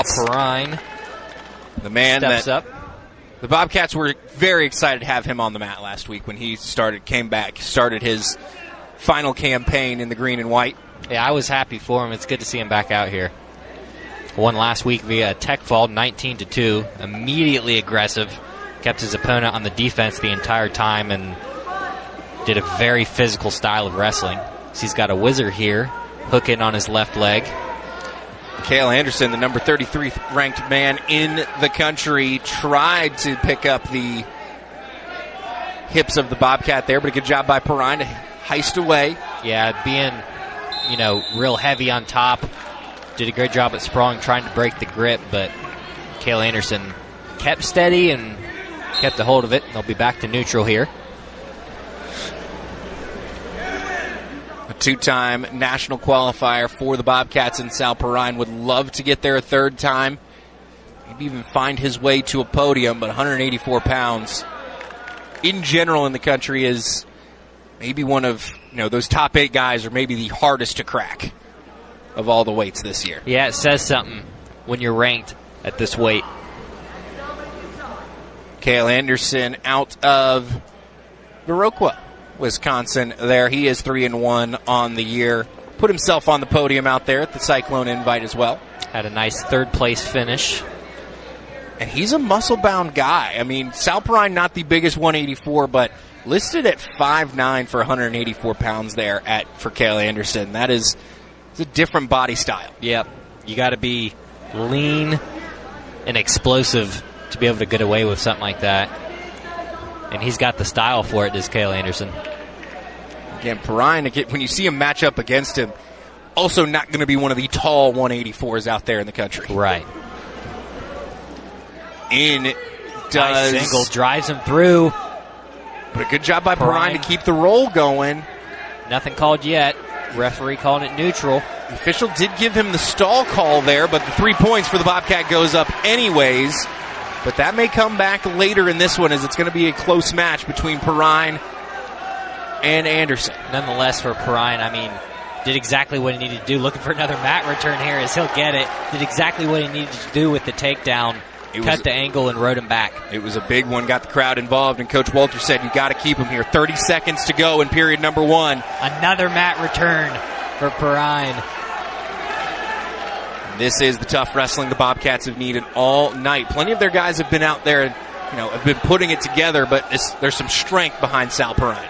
Perrine, the man steps up. The Bobcats were very excited to have him on the mat last week when he came back, started his final campaign in the green and white. Yeah, I was happy for him. It's good to see him back out here. Won last week via a tech fall, 19-2. Immediately aggressive. Kept his opponent on the defense the entire time and did a very physical style of wrestling. So he's got a whizzer here, hook in on his left leg. Cale Anderson, the number 33 ranked man in the country, tried to pick up the hips of the Bobcat there, but a good job by Perrine to heist away. Yeah, being, real heavy on top. Did a great job at sprawling, trying to break the grip, but Cale Anderson kept steady and kept a hold of it. They'll be back to neutral here. A two-time national qualifier for the Bobcats, and Sal Perrine would love to get there a third time. Maybe even find his way to a podium, but 184 pounds in general in the country is maybe one of those top 8 guys, or maybe the hardest to crack of all the weights this year. Yeah, it says something when you're ranked at this weight. Cale Anderson out of Viroqua, Wisconsin there. He is 3-1 on the year. Put himself on the podium out there at the Cyclone Invite as well. Had a nice third-place finish. And he's a muscle-bound guy. I mean, Sal Perrine, not the biggest 184, but listed at 5'9" for 184 pounds there for Cale Anderson. That is a different body style. Yep. You got to be lean and explosive to be able to get away with something like that. And he's got the style for it, does Cale Anderson. Again, Perrine, when you see him match up against him, also not going to be one of the tall 184s out there in the country. Right. Does. Nice single, drives him through. But a good job by Perrine to keep the roll going. Nothing called yet. Referee calling it neutral. The official did give him the stall call there, but the 3 points for the Bobcat goes up anyways. But that may come back later in this one, as it's going to be a close match between Perrine and Anderson. Nonetheless, for Perrine, did exactly what he needed to do. Looking for another mat return here as he'll get it. Did exactly what he needed to do with the takedown. Cut the angle and rode him back. It was a big one, got the crowd involved, and Coach Walter said you got to keep him here. 30 seconds to go in period number 1. Another mat return for Perrine. This is the tough wrestling the Bobcats have needed all night. Plenty of their guys have been out there and have been putting it together, but there's some strength behind Sal Perrine.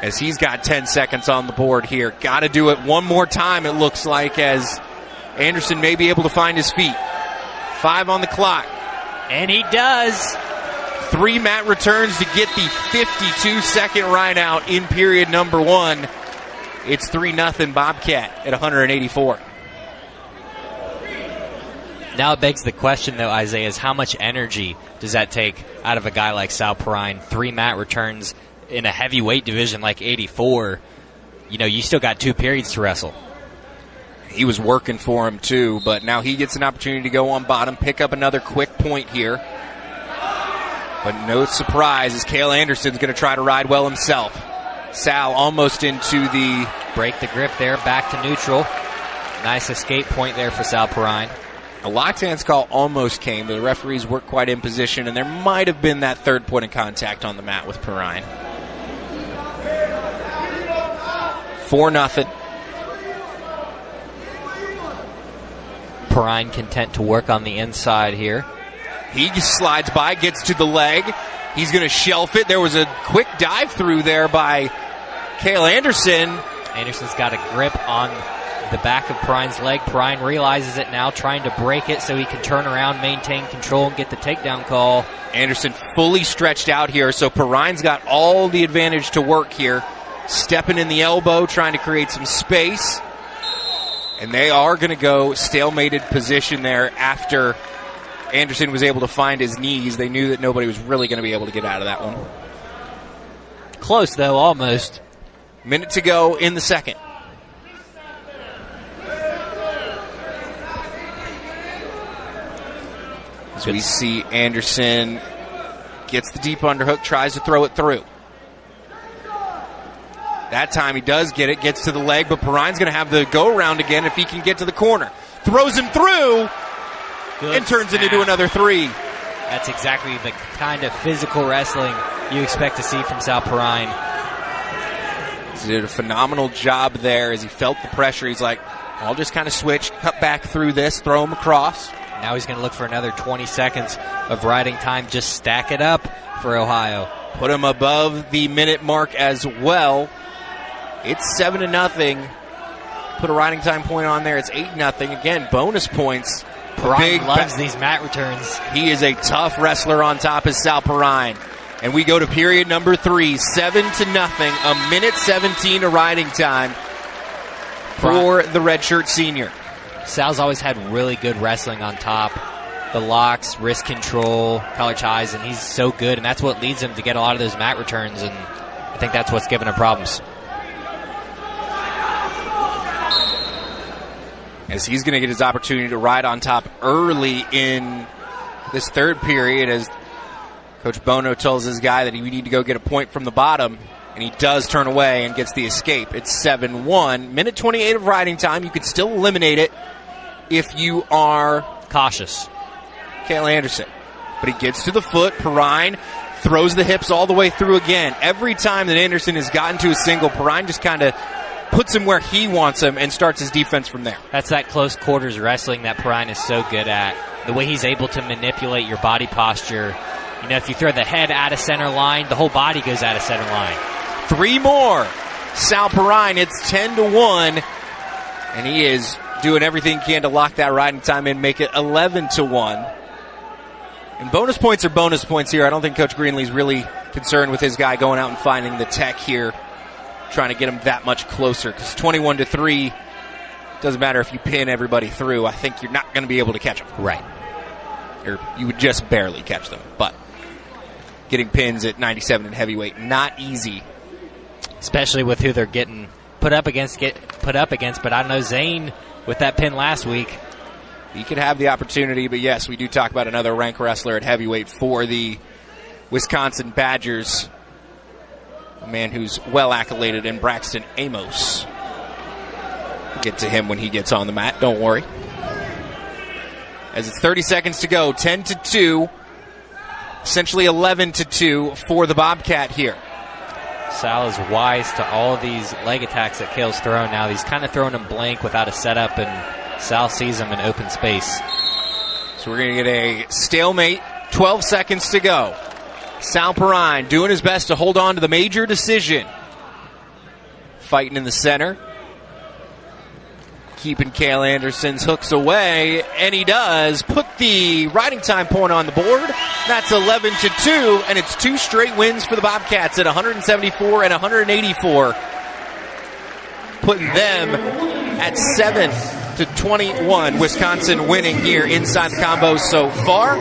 As he's got 10 seconds on the board here. Got to do it one more time, it looks like, as Anderson may be able to find his feet. 5 on the clock. And he does. 3 mat returns to get the 52-second ride out in period number 1. It's 3-0 Bobcat at 184. Now it begs the question, though, Isaiah, is how much energy does that take out of a guy like Sal Perrine? 3 mat returns in a heavyweight division like 84. You still got 2 periods to wrestle. He was working for him, too, but now he gets an opportunity to go on bottom, pick up another quick point here. But no surprise, as Cale Anderson's going to try to ride well himself. Sal almost into the... Break the grip there, back to neutral. Nice escape point there for Sal Perrine. A locked hands call almost came, but the referees weren't quite in position, and there might have been that third point of contact on the mat with Perrine. 4-0. Perrine content to work on the inside here. He slides by, gets to the leg. He's going to shelf it. There was a quick dive through there by Cale Anderson. Anderson's got a grip on the back of Perrine's leg. Perrine realizes it now, trying to break it so he can turn around, maintain control, and get the takedown call. Anderson fully stretched out here, so Perrine's got all the advantage to work here. Stepping in the elbow, trying to create some space. And they are going to go stalemated position there after Anderson was able to find his knees. They knew that nobody was really going to be able to get out of that one. Close, though, almost. Minute to go in the second. As we see Anderson gets the deep underhook, tries to throw it through. That time he does get it, gets to the leg, but Perrine's going to have the go-around again if he can get to the corner. throws him through, Good and turns it snap. into another 3. That's exactly the kind of physical wrestling you expect to see from Sal Perrine. He did a phenomenal job there as he felt the pressure. He's like, I'll just kind of switch, cut back through this, throw him across. Now he's going to look for another 20 seconds of riding time. Just stack it up for Ohio. Put him above the minute mark as well. It's 7-0. Put a riding time point on there. It's 8-0. Again, bonus points. Perrine loves these mat returns. He is a tough wrestler on top of Sal Perrine. And we go to period number 3, 7-0. A minute 17 of riding time for the redshirt senior. Sal's always had really good wrestling on top. The locks, wrist control, collar ties, and he's so good, and that's what leads him to get a lot of those mat returns, and I think that's what's giving him problems. As he's going to get his opportunity to ride on top early in this third period, as Coach Bono tells his guy that we need to go get a point from the bottom, and he does turn away and gets the escape. It's 7-1. Minute 28 of riding time. You could still eliminate it if you are cautious. Cale Anderson. But he gets to the foot. Perrine throws the hips all the way through again. Every time that Anderson has gotten to a single, Perrine just kind of puts him where he wants him and starts his defense from there. That's that close quarters wrestling that Perrine is so good at. The way he's able to manipulate your body posture. You know, if you throw the head out of center line, the whole body goes out of center line. 3 more. Sal Perrine, it's 10-1. And he is doing everything he can to lock that riding time in, make it 11-1. And bonus points are bonus points here. I don't think Coach Greenlee's really concerned with his guy going out and finding the tech here, trying to get him that much closer. Because 21-3, doesn't matter if you pin everybody through. I think you're not going to be able to catch them. Right. Or you would just barely catch them. But getting pins at 97 in heavyweight, not easy. Especially with who they're getting put up against. But I know Zane with that pin last week. He could have the opportunity, but yes, we do talk about another ranked wrestler at heavyweight for the Wisconsin Badgers. A man who's well accoladed in Braxton Amos. We'll get to him when he gets on the mat, don't worry. As it's 30 seconds to go, 10-2, essentially 11-2 for the Bobcat here. Sal is wise to all of these leg attacks that Cale's throwing now. He's kind of throwing them blank without a setup, and Sal sees them in open space. So we're going to get a stalemate, 12 seconds to go. Sal Perrine doing his best to hold on to the major decision. Fighting in the center. Keeping Cale Anderson's hooks away, and he does put the riding time point on the board. That's 11-2, and it's 2 straight wins for the Bobcats at 174 and 184. Putting them at 7-21. Wisconsin winning here inside the combos so far.